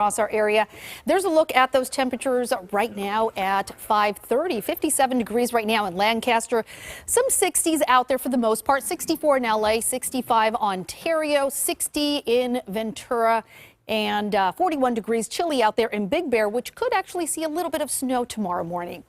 Across our area. There's a look at those temperatures right now at 5:30, 57 degrees right now in Lancaster. Some 60s out there for the most part. 64 in LA, 65 Ontario, 60 in Ventura, and 41 degrees chilly out there in Big Bear, which could actually see a little bit of snow tomorrow morning.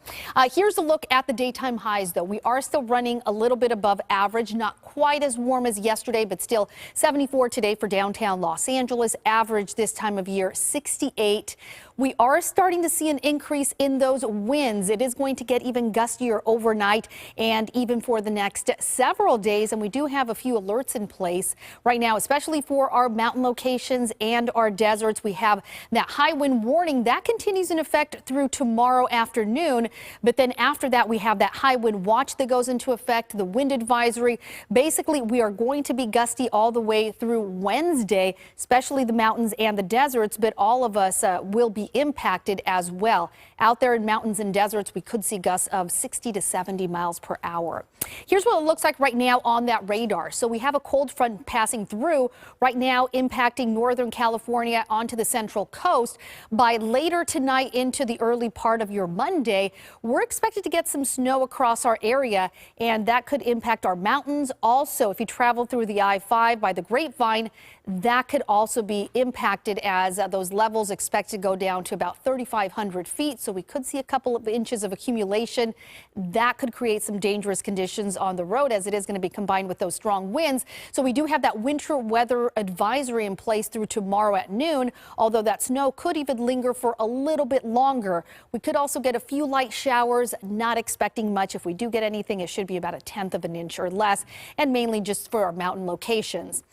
Here's a look at the daytime highs, though. We are still running a little bit above average, not quite as warm as yesterday, but still 74 today for downtown Los Angeles. Average this time of year, 68. We are starting to see an increase in those winds. It is going to get even gustier overnight and even for the next several days. And we do have a few alerts in place right now, especially for our mountain locations and our deserts. We have that high wind warning that continues in effect through tomorrow afternoon. But then after that, we have that high wind watch that goes into effect, the wind advisory. Basically, we are going to be gusty all the way through Wednesday, especially the mountains and the deserts. But all of us will be impacted as well. Out there in mountains and deserts, we could see gusts of 60 to 70 miles per hour. Here's what it looks like right now on that radar. So we have a cold front passing through right now, impacting northern California onto the central coast. By later tonight into the early part of your Monday, we're expected to get some snow across our area, and that could impact our mountains. Also, if you travel through the I-5 by the Grapevine, that could also be impacted as those levels expect to go down to about 3,500 feet. So we could see a couple of inches of accumulation. That could create some dangerous conditions on the road, as it is going to be combined with those strong winds. So we do have that winter weather advisory in place through tomorrow at noon, although that snow could even linger for a little bit longer. We could also get a few light showers, not expecting much. If we do get anything, it should be about 1/10 of an inch or less, and mainly just for our mountain locations.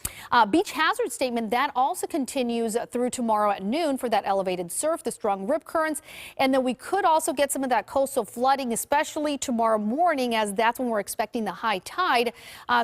Beach hazard statement that also continues through tomorrow at noon for that elevated surf, the strong rip currents, and then we could also get some of that coastal flooding, especially tomorrow morning, as that's when we're expecting the high tide.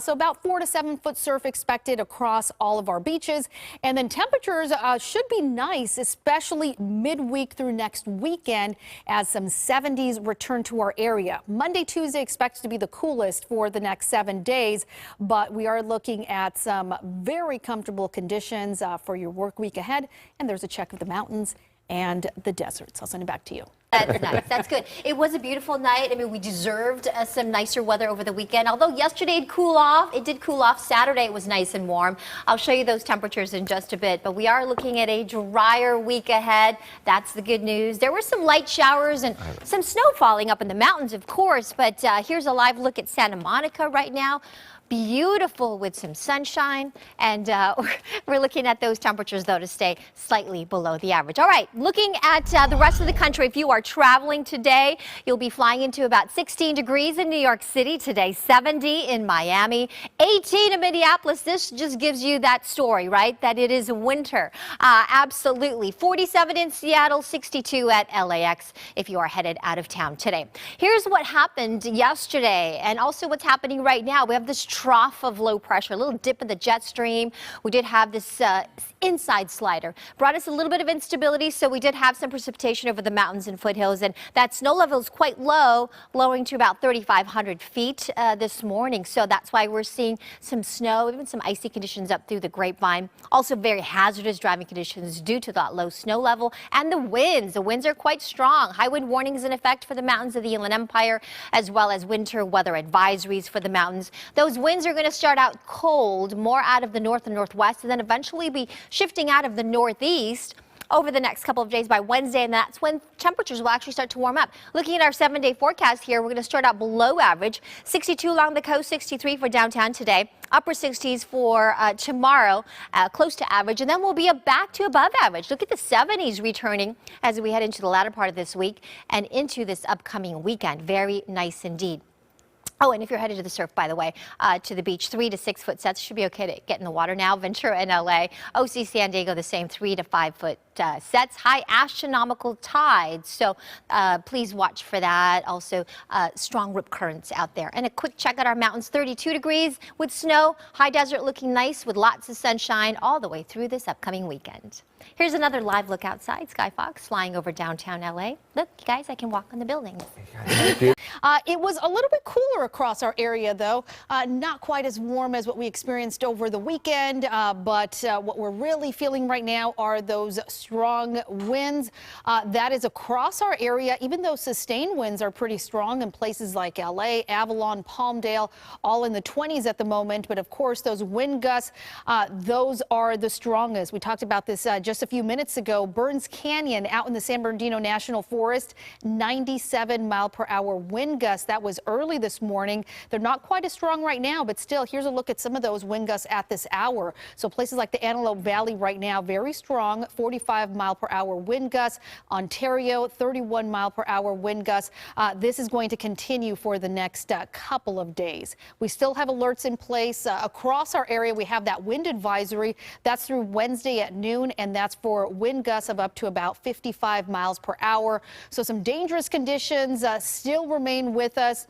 So about 4 to 7 foot surf expected across all of our beaches, and then temperatures should be nice, especially midweek through next weekend, as some 70s return to our area. Monday, Tuesday expected to be the coolest for the next 7 days, but we are looking at some very comfortable conditions for your work week ahead. And there's a check of the mountains and the deserts. I'll send it back to you. That's nice. That's good. It was a beautiful night. I mean, we deserved some nicer weather over the weekend. Although yesterday it cool off. It did cool off. Saturday it was nice and warm. I'll show you those temperatures in just a bit. But we are looking at a drier week ahead. That's the good news. There were some light showers and some snow falling up in the mountains, of course. But here's a live look at Santa Monica right now. Beautiful with some sunshine, and we're looking at those temperatures, though, to stay slightly below the average. All right, looking at the rest of the country, if you are traveling today, you'll be flying into about 16 degrees in New York City today, 70 in Miami, 18 in Minneapolis. This just gives you that story, right, that it is winter. Absolutely. 47 in Seattle, 62 at LAX if you are headed out of town today. Here's what happened yesterday and also what's happening right now. We have this trough of low pressure, a little dip in the jet stream. We did have this inside slider, brought us a little bit of instability, so we did have some precipitation over the mountains and foothills, and that snow level is quite low, lowering to about 3,500 feet this morning. So that's why we're seeing some snow, even some icy conditions up through the Grapevine. Also very hazardous driving conditions due to that low snow level and the winds. The winds are quite strong. High wind warnings in effect for the mountains of the Inland Empire, as well as winter weather advisories for the mountains. Those winds are going to start out cold, more out of the north and northwest, and then eventually be shifting out of the northeast over the next couple of days by Wednesday, and that's when temperatures will actually start to warm up. Looking at our 7-day forecast here, we're going to start out below average, 62 along the coast, 63 for downtown today, upper 60s for tomorrow, close to average, and then we'll be back to above average. Look at the 70s returning as we head into the latter part of this week and into this upcoming weekend. Very nice indeed. Oh, and if you're headed to the surf, by the way, to the beach, 3 to 6 foot sets should be okay to get in the water now. Ventura and LA, OC San Diego, the same 3 to 5 foot sets. High astronomical tides, so please watch for that. Also, strong rip currents out there. And a quick check at our mountains, 32 degrees with snow. High desert looking nice with lots of sunshine all the way through this upcoming weekend. Here's another live look outside. Sky Fox flying over downtown LA. Look, you guys, I can walk on the buildings. It was a little bit cooler across our area, though. Not quite as warm as what we experienced over the weekend, but what we're really feeling right now are those strong winds. That is across our area, even though sustained winds are pretty strong in places like LA, Avalon, Palmdale, all in the 20s at the moment. But of course, those wind gusts, those are the strongest. We talked about this just a few minutes ago. Burns Canyon out in the San Bernardino National Forest, 97-mile-per-hour wind gusts. That was early this morning. They're not quite as strong right now, but still, here's a look at some of those wind gusts at this hour. So places like the Antelope Valley right now, very strong, 45-mile-per-hour wind gusts. Ontario, 31-mile-per-hour wind gusts. This is going to continue for the next couple of days. We still have alerts in place across our area. We have that wind advisory. That's through Wednesday at noon, and that's for wind gusts of up to about 55 miles per hour. So some dangerous conditions still remain with us.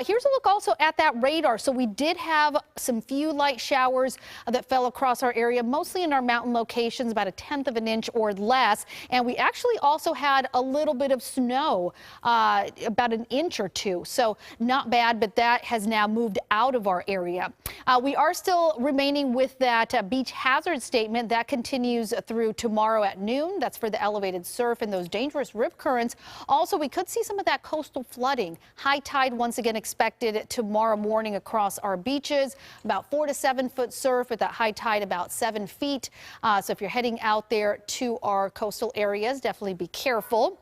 Here's a look also at that radar. So we did have some few light showers that fell across our area, mostly in our mountain locations, about 1/10 of an inch or less. And we actually also had a little bit of snow, about an inch or two. So not bad, but that has now moved out of our area. We are still remaining with that beach hazard statement that continues through tomorrow at noon. That's for the elevated surf and those dangerous rip currents. Also, we could see some of that coastal flooding. High tide once again expected tomorrow morning across our beaches. About 4 to 7 foot surf with that high tide about 7 feet. So if you're heading out there to our coastal areas, definitely be careful.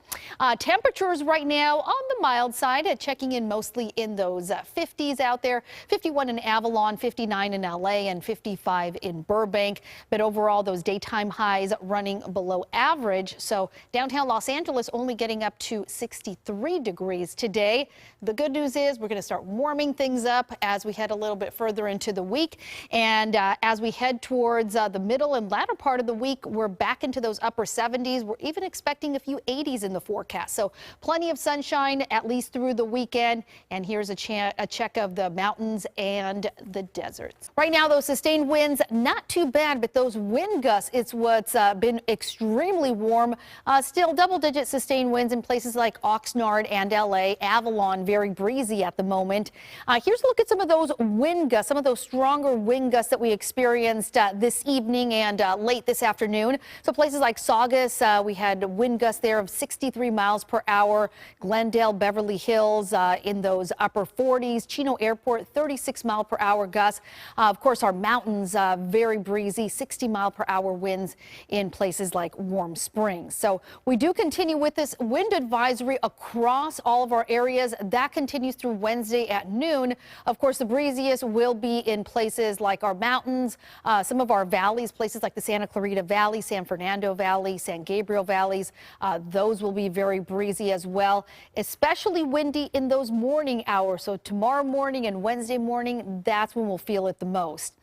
Temperatures right now on the mild side, checking in mostly in those 50s out there. 51 in Avalon, 59 in LA, and 55 in Burbank. But overall, those daytime highs running below average. So downtown Los Angeles only getting up to 63 degrees today. The good news is we're going to start warming things up as we head a little bit further into the week. And as we head towards the middle and latter part of the week, we're back into those upper 70s. We're even expecting a few 80s in the forecast. So plenty of sunshine at least through the weekend. And here's a check of the mountains and the deserts. Right now, those sustained winds, not too bad, but those wind gusts, it's what's been extremely warm. Still double-digit sustained winds in places like Oxnard and LA. Avalon, very breezy at the moment. Here's a look at some of those wind gusts, some of those stronger wind gusts that we experienced this evening and late this afternoon. So places like Saugus, we had wind gusts there of 63 miles per hour. Glendale, Beverly Hills in those upper 40s. Chino Airport, 36-mile-per-hour gusts. Of course, our mountains, very breezy, 60-mile-per-hour winds in places like Warm Springs. So we do continue with this wind advisory across all of our areas. That continues through Wednesday at noon. Of course, the breeziest will be in places like our mountains, some of our valleys, places like the Santa Clarita Valley, San Fernando Valley, San Gabriel valleys. Those will be very breezy as well, especially windy in those morning hours. So tomorrow morning and Wednesday morning, that's when we'll feel it the most.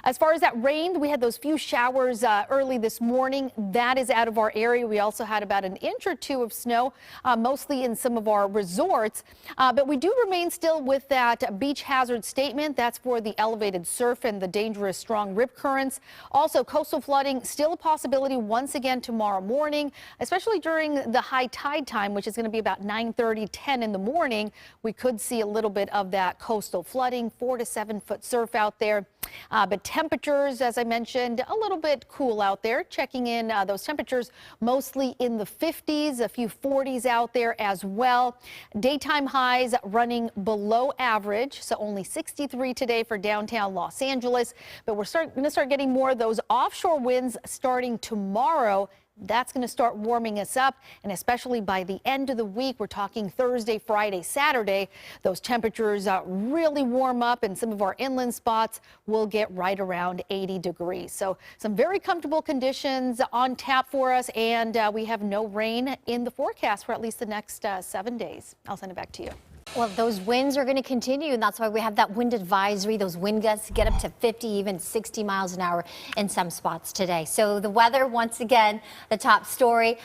As far as that rain, we had those few showers early this morning. That is out of our area. We also had about an inch or two of snow, mostly in some of our resorts. But we do remain still with that beach hazard statement. That's for the elevated surf and the dangerous strong rip currents. Also, coastal flooding, still a possibility once again tomorrow morning, especially during the high tide time, which is going to be about 9:30, 10 in the morning. We could see a little bit of that coastal flooding, 4 to 7 foot surf out there. But temperatures, as I mentioned, a little bit cool out there. Checking in those temperatures mostly in the 50s, a few 40s out there as well. Daytime highs running below average, so only 63 today for downtown Los Angeles. But we're going to start getting more of those offshore winds starting tomorrow. That's going to start warming us up, and especially by the end of the week, we're talking Thursday, Friday, Saturday, those temperatures really warm up, and some of our inland spots will get right around 80 degrees. So some very comfortable conditions on tap for us, and we have no rain in the forecast for at least the next 7 days. I'll send it back to you. Well, those winds are going to continue, and that's why we have that wind advisory. Those wind gusts get up to 50, even 60 miles an hour in some spots today. So the weather, once again, the top story.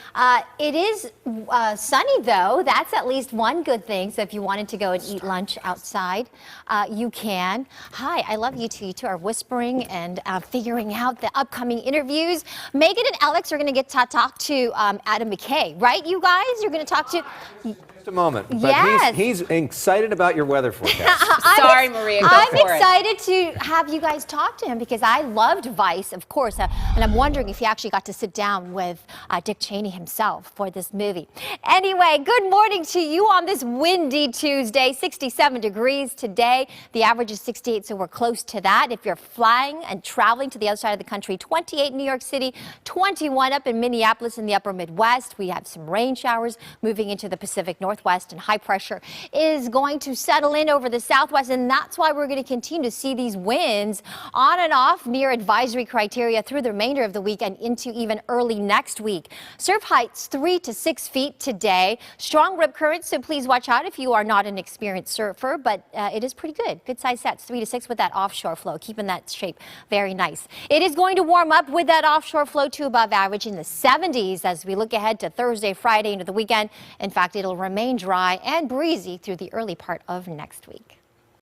It is sunny, though. That's at least one good thing. So if you wanted to go and eat lunch outside, you can. Hi, I love you two. You two are whispering and figuring out the upcoming interviews. Megan and Alex are going to get to talk to Adam McKay, right, you guys? You're going to talk to... Just a moment. But yes. he's excited about your weather forecast. Sorry, Maria, go I'm for it. excited to have you guys talk to him because I loved Vice, of course, and I'm wondering if he actually got to sit down with Dick Cheney himself for this movie. Anyway, good morning to you on this windy Tuesday. 67 degrees today. The average is 68, so we're close to that. If you're flying and traveling to the other side of the country, 28 in New York City, 21 up in Minneapolis in the upper Midwest. We have some rain showers moving into the Pacific Northwest, and high pressure is going to settle in over the Southwest, and that's why we're going to continue to see these winds on and off near advisory criteria through the remainder of the week and into even early next week. Surf heights 3 to 6 feet today. Strong rip currents, so please watch out if you are not an experienced surfer, but it is pretty good. Good size sets, 3 to 6 with that offshore flow, keeping that shape very nice. It is going to warm up with that offshore flow to above average in the 70s as we look ahead to Thursday, Friday into the weekend. In fact, it'll remain dry and breezy through the early part of next week.